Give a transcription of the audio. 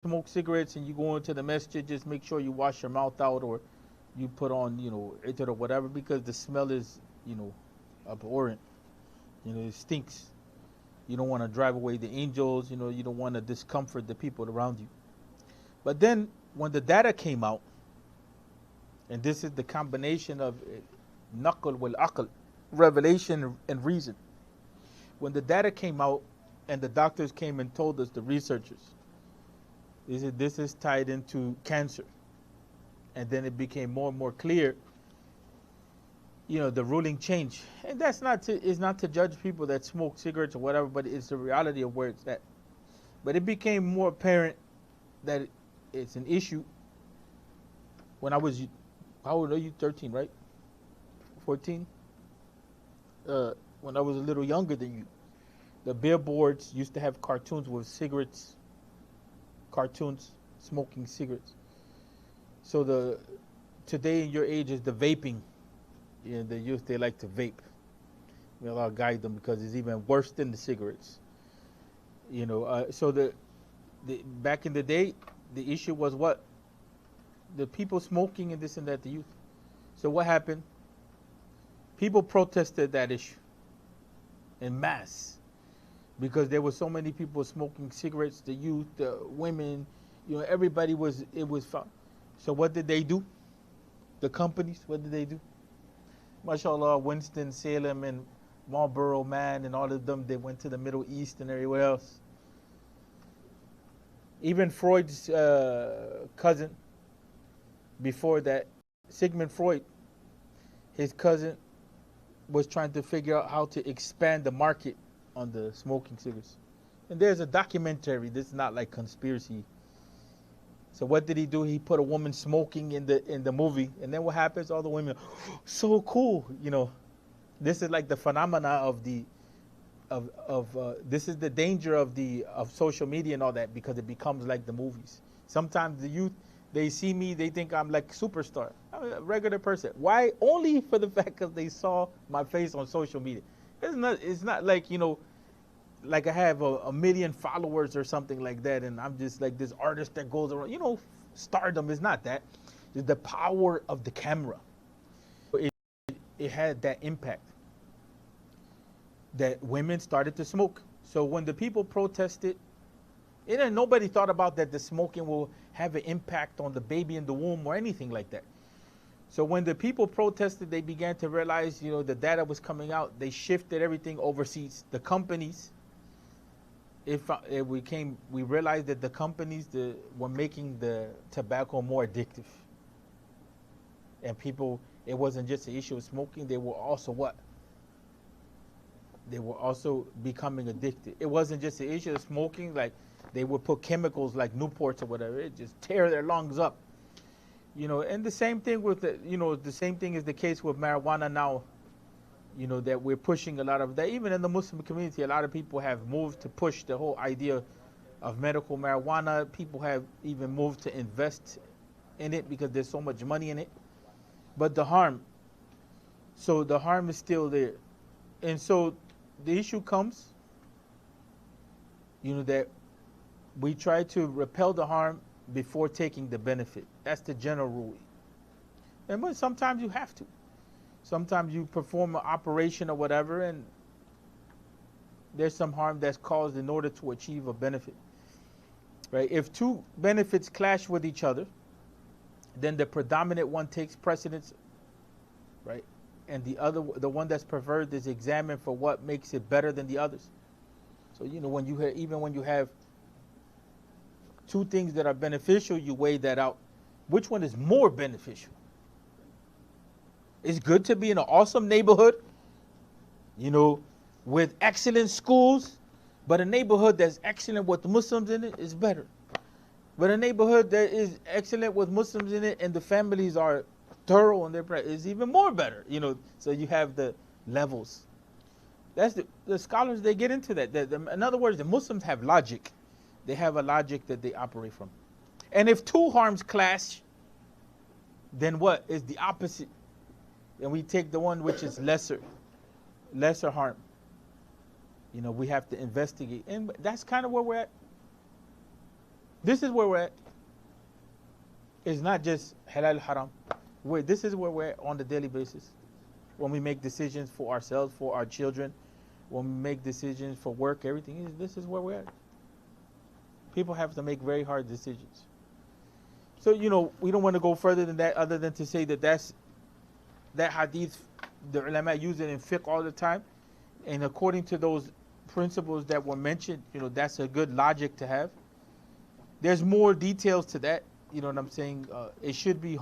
smoke cigarettes and you go into the masjid, just make sure you wash your mouth out or you put on, it or whatever, because the smell is, abhorrent. It stinks. You don't want to drive away the angels. You don't want to discomfort the people around you. But then when the data came out, and this is the combination of naql wal aql, revelation and reason. When the data came out and the doctors came and told us, the researchers, they said this is tied into cancer. And then it became more and more clear, the ruling changed. And that's not to judge people that smoke cigarettes or whatever, but it's the reality of where it's at. But it became more apparent that it's an issue when I was, how old are you? 13, right? 14? When I was a little younger than you. The billboards used to have cartoons with cigarettes, cartoons smoking cigarettes. So today in your age is the vaping. The youth, they like to vape. I'll guide them because it's even worse than the cigarettes. So the back in the day, the issue was what? The people smoking and this and that, the youth. So what happened? People protested that issue en masse because there were so many people smoking cigarettes, the youth, the women, everybody it was fun. So what did they do? The companies, what did they do? MashaAllah, Winston-Salem and Marlboro Man and all of them, they went to the Middle East and everywhere else. Even Freud's cousin, before that, Sigmund Freud, his cousin was trying to figure out how to expand the market on the smoking cigarettes. And there's a documentary, this is not like conspiracy. So what did he do? He put a woman smoking in the movie, and then what happens? All the women, so cool, This is like the phenomena of this is the danger of social media and all that, because it becomes like the movies. Sometimes the youth, they see me, they think I'm like a superstar. I'm a regular person. Why? Only for the fact because they saw my face on social media. It's not like, like I have a million followers or something like that, and I'm just like this artist that goes around. Stardom is not that. It's the power of the camera. It had that impact that women started to smoke. So when the people protested, nobody thought about that the smoking will have an impact on the baby in the womb or anything like that. So when the people protested, they began to realize, the data was coming out. They shifted everything overseas. The companies, we realized that the companies were making the tobacco more addictive. And people, it wasn't just an issue of smoking, they were also what? They were also becoming addicted. It wasn't just an issue of smoking, like they would put chemicals like Newports or whatever, it just tear their lungs up. And the same thing with the same thing is the case with marijuana now. That we're pushing a lot of that. Even in the Muslim community, a lot of people have moved to push the whole idea of medical marijuana. People have even moved to invest in it because there's so much money in it. But the harm is still there. And so the issue comes, that we try to repel the harm before taking the benefit. That's the general rule. And sometimes you have to. Sometimes you perform an operation or whatever, and there's some harm that's caused in order to achieve a benefit. Right? If two benefits clash with each other, then the predominant one takes precedence, right? And the one that's preferred, is examined for what makes it better than the others. So when you have two things that are beneficial, you weigh that out. Which one is more beneficial? It's good to be in an awesome neighborhood, with excellent schools, but a neighborhood that's excellent with Muslims in it is better. But a neighborhood that is excellent with Muslims in it and the families are thorough and is even more better. So you have the levels. That's the scholars, they get into that. In other words, the Muslims have logic. They have a logic that they operate from. And if two harms clash, then what is the opposite? And we take the one which is lesser harm. We have to investigate. And that's kind of where we're at. This is where we're at. It's not just halal haram. This is where we're at on the daily basis. When we make decisions for ourselves, for our children, when we make decisions for work, everything, this is where we're at. People have to make very hard decisions. So, we don't want to go further than that, other than to say that hadith, the ulama use it in fiqh all the time. And according to those principles that were mentioned, that's a good logic to have. There's more details to that, you know what I'm saying? It should be